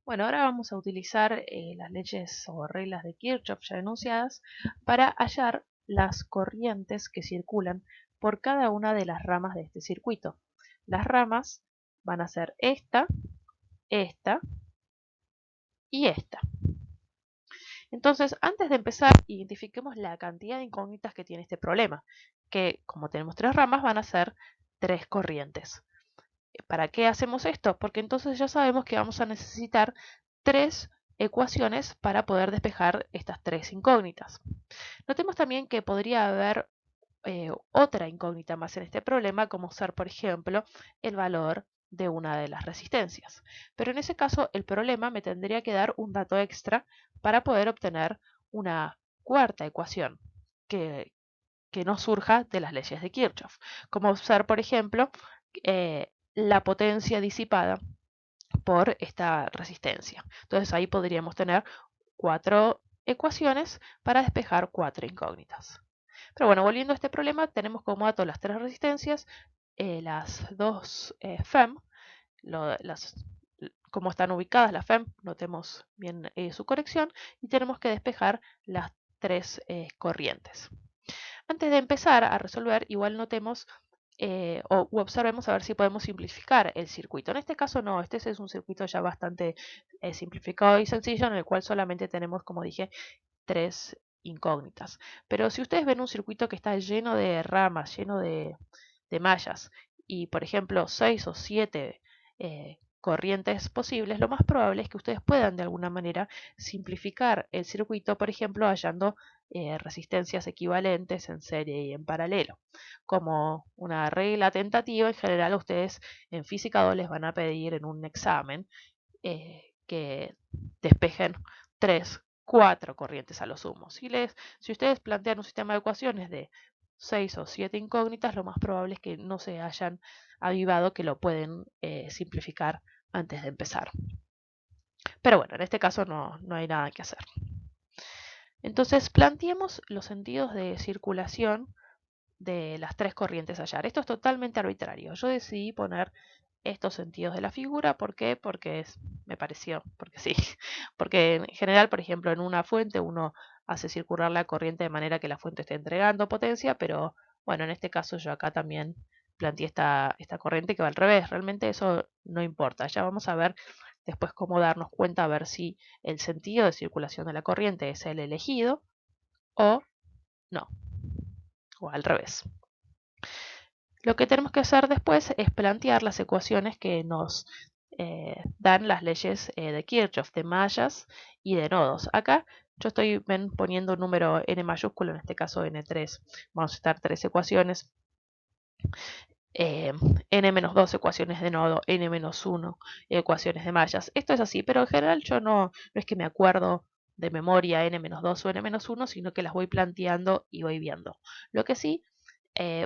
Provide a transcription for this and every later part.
Bueno, ahora vamos a utilizar las leyes o reglas de Kirchhoff ya enunciadas para hallar las corrientes que circulan por cada una de las ramas de este circuito. Las ramas van a ser esta y esta. Entonces, antes de empezar, identifiquemos la cantidad de incógnitas que tiene este problema, que como tenemos tres ramas van a ser tres corrientes. ¿Para qué hacemos esto? Porque entonces ya sabemos que vamos a necesitar tres ecuaciones para poder despejar estas tres incógnitas. Notemos también que podría haber otra incógnita más en este problema, como ser, por ejemplo, el valor de una de las resistencias. Pero en ese caso, el problema me tendría que dar un dato extra para poder obtener una cuarta ecuación que no surja de las leyes de Kirchhoff, como ser, por ejemplo, la potencia disipada por esta resistencia. Entonces ahí podríamos tener cuatro ecuaciones para despejar cuatro incógnitas. Pero bueno, volviendo a este problema, tenemos como dato las tres resistencias, las dos FEM, cómo están ubicadas las FEM, notemos bien su corrección, y tenemos que despejar las tres corrientes. Antes de empezar a resolver, igual notemos o observemos a ver si podemos simplificar el circuito. En este caso no, este es un circuito ya bastante simplificado y sencillo en el cual solamente tenemos, como dije, tres incógnitas. Pero si ustedes ven un circuito que está lleno de ramas, lleno de mallas y por ejemplo 6 o 7 corrientes posibles, lo más probable es que ustedes puedan de alguna manera simplificar el circuito, por ejemplo, hallando resistencias equivalentes en serie y en paralelo. Como una regla tentativa, en general ustedes en física 2 les van a pedir en un examen que despejen 3, 4 corrientes a lo sumo. Si ustedes plantean un sistema de ecuaciones de 6 o 7 incógnitas, lo más probable es que no se hayan avivado, que lo pueden simplificar antes de empezar. Pero bueno, en este caso no hay nada que hacer. Entonces, planteemos los sentidos de circulación de las tres corrientes a hallar. Esto es totalmente arbitrario. Yo decidí poner estos sentidos de la figura. ¿Por qué? Porque me pareció, porque sí. Porque en general, por ejemplo, en una fuente uno hace circular la corriente de manera que la fuente esté entregando potencia, pero bueno, en este caso yo acá también planteé esta corriente que va al revés. Realmente eso no importa. Ya vamos a ver después cómo darnos cuenta, a ver si el sentido de circulación de la corriente es el elegido o no, o al revés. Lo que tenemos que hacer después es plantear las ecuaciones que nos dan las leyes de Kirchhoff, de mallas y de nodos. Acá yo estoy poniendo un número n mayúsculo, en este caso n3. Vamos a estar tres ecuaciones, n-2 ecuaciones de nodo, n-1 ecuaciones de mallas. Esto es así, pero en general yo no es que me acuerdo de memoria n-2 o n-1, sino que las voy planteando y voy viendo. Lo que sí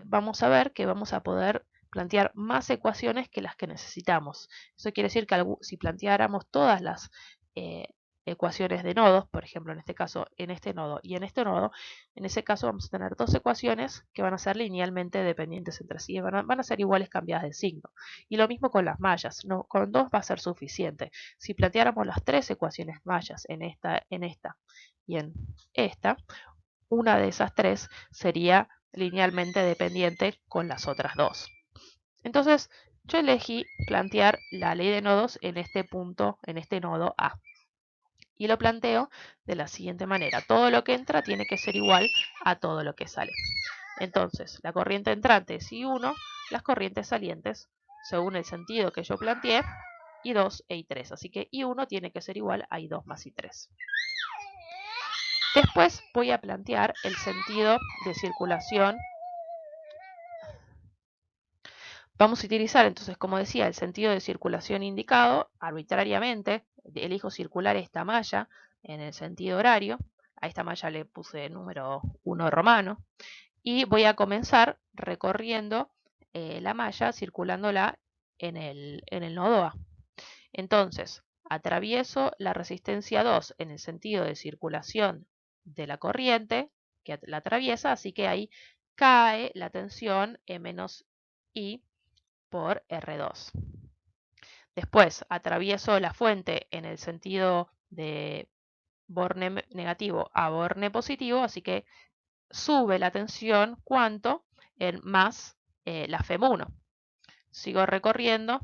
vamos a ver que vamos a poder plantear más ecuaciones que las que necesitamos. Eso quiere decir que si planteáramos todas las ecuaciones de nodos, por ejemplo, en este caso, en este nodo y en este nodo, en ese caso vamos a tener dos ecuaciones que van a ser linealmente dependientes entre sí, van a ser iguales cambiadas de signo. Y lo mismo con las mallas, no, con dos va a ser suficiente. Si planteáramos las tres ecuaciones mallas en esta y en esta, una de esas tres sería linealmente dependiente con las otras dos. Entonces, yo elegí plantear la ley de nodos en este punto, en este nodo A. Y lo planteo de la siguiente manera. Todo lo que entra tiene que ser igual a todo lo que sale. Entonces, la corriente entrante es I1, las corrientes salientes, según el sentido que yo planteé, I2 e I3. Así que I1 tiene que ser igual a I2 más I3. Después voy a plantear el sentido de circulación. Vamos a utilizar entonces, como decía, el sentido de circulación indicado arbitrariamente. Elijo circular esta malla en el sentido horario. A esta malla le puse el número 1 romano. Y voy a comenzar recorriendo la malla, circulándola en el nodo A. Entonces, atravieso la resistencia 2 en el sentido de circulación de la corriente que la atraviesa, así que ahí cae la tensión E menos I por R2. Después atravieso la fuente en el sentido de borne negativo a borne positivo, así que sube la tensión, ¿cuánto? En más la FEM1. Sigo recorriendo.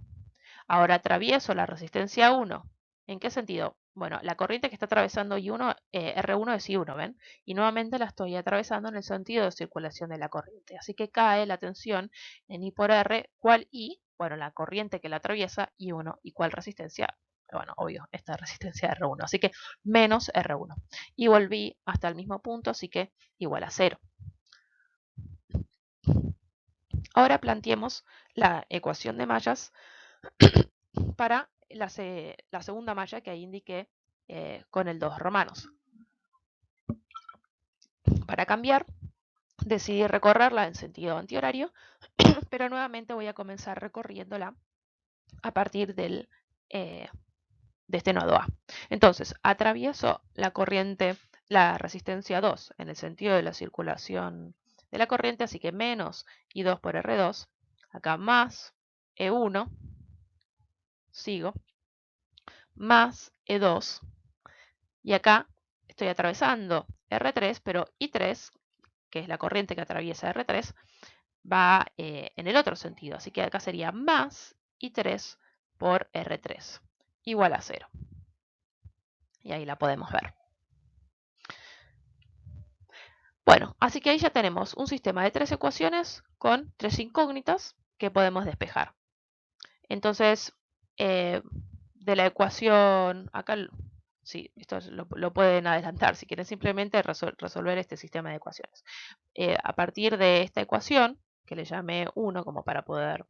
Ahora atravieso la resistencia 1. ¿En qué sentido? Bueno, la corriente que está atravesando I1, R1 es I1, ¿ven? Y nuevamente la estoy atravesando en el sentido de circulación de la corriente. Así que cae la tensión en I por R. ¿Cuál I? Bueno, la corriente que la atraviesa, I1. ¿Y cuál resistencia? Bueno, obvio, esta resistencia R1. Así que menos R1. Y volví hasta el mismo punto, así que igual a 0. Ahora planteemos la ecuación de mallas para la segunda malla que ahí indiqué con el 2 romanos. Para cambiar, decidí recorrerla en sentido antihorario, pero nuevamente voy a comenzar recorriéndola a partir de este nodo A. Entonces, atravieso la corriente, la resistencia 2 en el sentido de la circulación de la corriente, así que menos I2 por R2, acá más E1, sigo, más E2, y acá estoy atravesando R3, pero I3, que es la corriente que atraviesa R3, va en el otro sentido. Así que acá sería más I3 por R3, igual a 0. Y ahí la podemos ver. Bueno, así que ahí ya tenemos un sistema de 3 ecuaciones con 3 incógnitas que podemos despejar. Entonces, de la ecuación, acá sí, esto lo pueden adelantar si quieren simplemente resolver este sistema de ecuaciones. A partir de esta ecuación, que le llamé 1 como para poder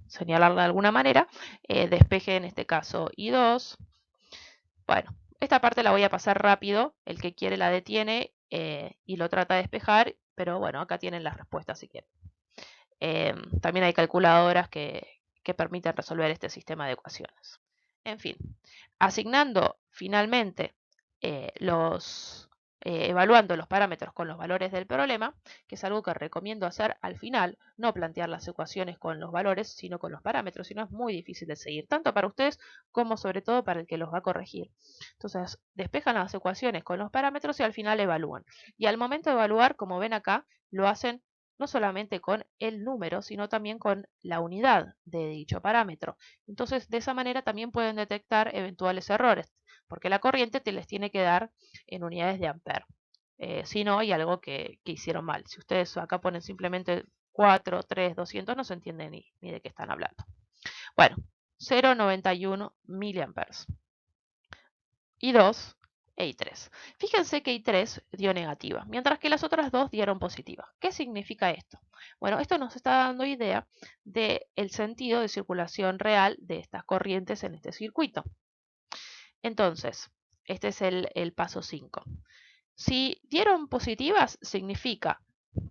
señalarla de alguna manera, despeje en este caso I2. Bueno, esta parte la voy a pasar rápido, el que quiere la detiene y lo trata de despejar, pero bueno, acá tienen las respuestas si quieren. También hay calculadoras que permiten resolver este sistema de ecuaciones. En fin, asignando finalmente evaluando los parámetros con los valores del problema, que es algo que recomiendo hacer al final, no plantear las ecuaciones con los valores, sino con los parámetros, si no es muy difícil de seguir, tanto para ustedes como sobre todo para el que los va a corregir. Entonces, despejan las ecuaciones con los parámetros y al final evalúan. Y al momento de evaluar, como ven acá, lo hacen no solamente con el número, sino también con la unidad de dicho parámetro. Entonces, de esa manera también pueden detectar eventuales errores, porque la corriente te les tiene que dar en unidades de ampere. Si no, hay algo que hicieron mal. Si ustedes acá ponen simplemente 4, 3, 200, no se entiende ni de qué están hablando. Bueno, 0,91 miliamperes. Y 2 e I3. Fíjense que I3 dio negativa, mientras que las otras dos dieron positiva. ¿Qué significa esto? Bueno, esto nos está dando idea del sentido de circulación real de estas corrientes en este circuito. Entonces, este es el paso 5. Si dieron positivas, significa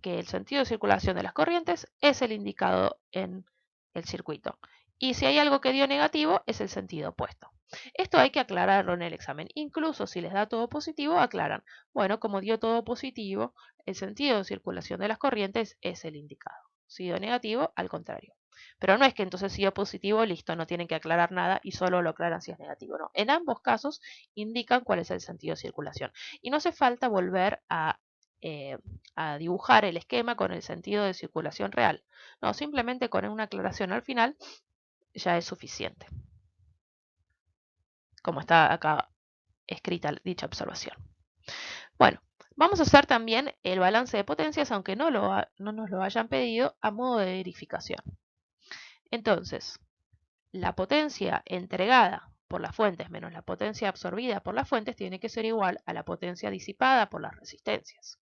que el sentido de circulación de las corrientes es el indicado en el circuito. Y si hay algo que dio negativo, es el sentido opuesto. Esto hay que aclararlo en el examen. Incluso si les da todo positivo, aclaran. Bueno, como dio todo positivo, el sentido de circulación de las corrientes es el indicado. Si dio negativo, al contrario. Pero no es que entonces si dio positivo, listo, no tienen que aclarar nada y solo lo aclaran si es negativo. No, en ambos casos indican cuál es el sentido de circulación. Y no hace falta volver a dibujar el esquema con el sentido de circulación real. No, simplemente con una aclaración al final ya es suficiente. Como está acá escrita dicha observación. Bueno, vamos a hacer también el balance de potencias, aunque no nos lo hayan pedido, a modo de verificación. Entonces, la potencia entregada por las fuentes menos la potencia absorbida por las fuentes tiene que ser igual a la potencia disipada por las resistencias.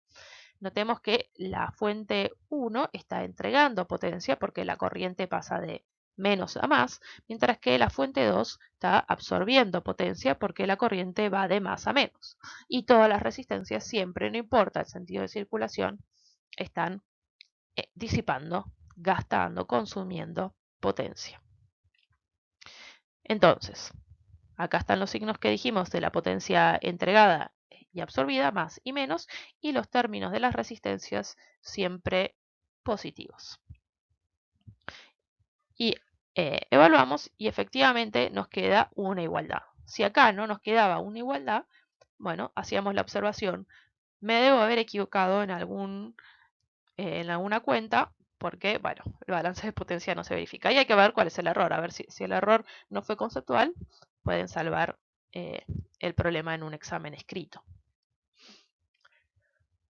Notemos que la fuente 1 está entregando potencia porque la corriente pasa de menos a más, mientras que la fuente 2 está absorbiendo potencia porque la corriente va de más a menos. Y todas las resistencias siempre, no importa el sentido de circulación, están disipando, gastando, consumiendo potencia. Entonces, acá están los signos que dijimos de la potencia entregada y absorbida, más y menos, y los términos de las resistencias siempre positivos. Y Evaluamos y efectivamente nos queda una igualdad. Si acá no nos quedaba una igualdad, bueno, hacíamos la observación. Me debo haber equivocado en alguna cuenta porque, bueno, el balance de potencia no se verifica. Y hay que ver cuál es el error. A ver si el error no fue conceptual, pueden salvar el problema en un examen escrito.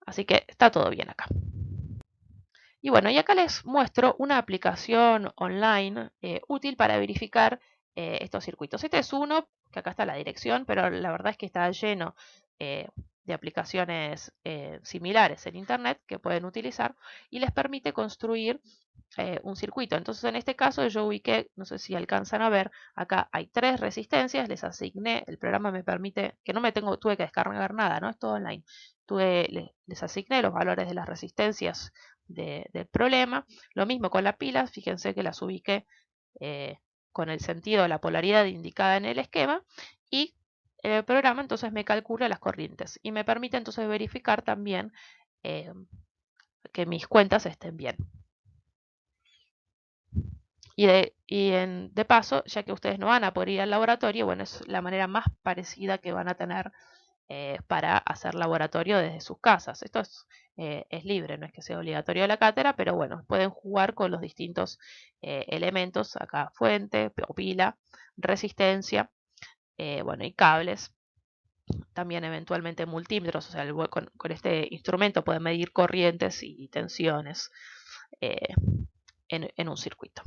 Así que está todo bien acá. Y bueno, y acá les muestro una aplicación online útil para verificar estos circuitos. Este es uno, que acá está la dirección, pero la verdad es que está lleno eh, de aplicaciones similares en Internet que pueden utilizar y les permite construir un circuito. Entonces, en este caso yo ubiqué, no sé si alcanzan a ver, acá hay 3 resistencias, les asigné, el programa me permite, que no tuve que descargar nada, ¿no? Es todo online. Les asigné los valores de las resistencias del problema. Lo mismo con la pila, fíjense que las ubiqué eh, con el sentido, la polaridad indicada en el esquema y el programa entonces me calcula las corrientes y me permite entonces verificar también eh, que mis cuentas estén bien. De paso, ya que ustedes no van a poder ir al laboratorio, bueno, es la manera más parecida que van a tener para hacer laboratorio desde sus casas. Esto es libre, no es que sea obligatorio la cátedra, pero bueno, pueden jugar con los distintos elementos, acá fuente o pila, resistencia, bueno, y cables, también eventualmente multímetros, o sea, con este instrumento pueden medir corrientes y tensiones en un circuito.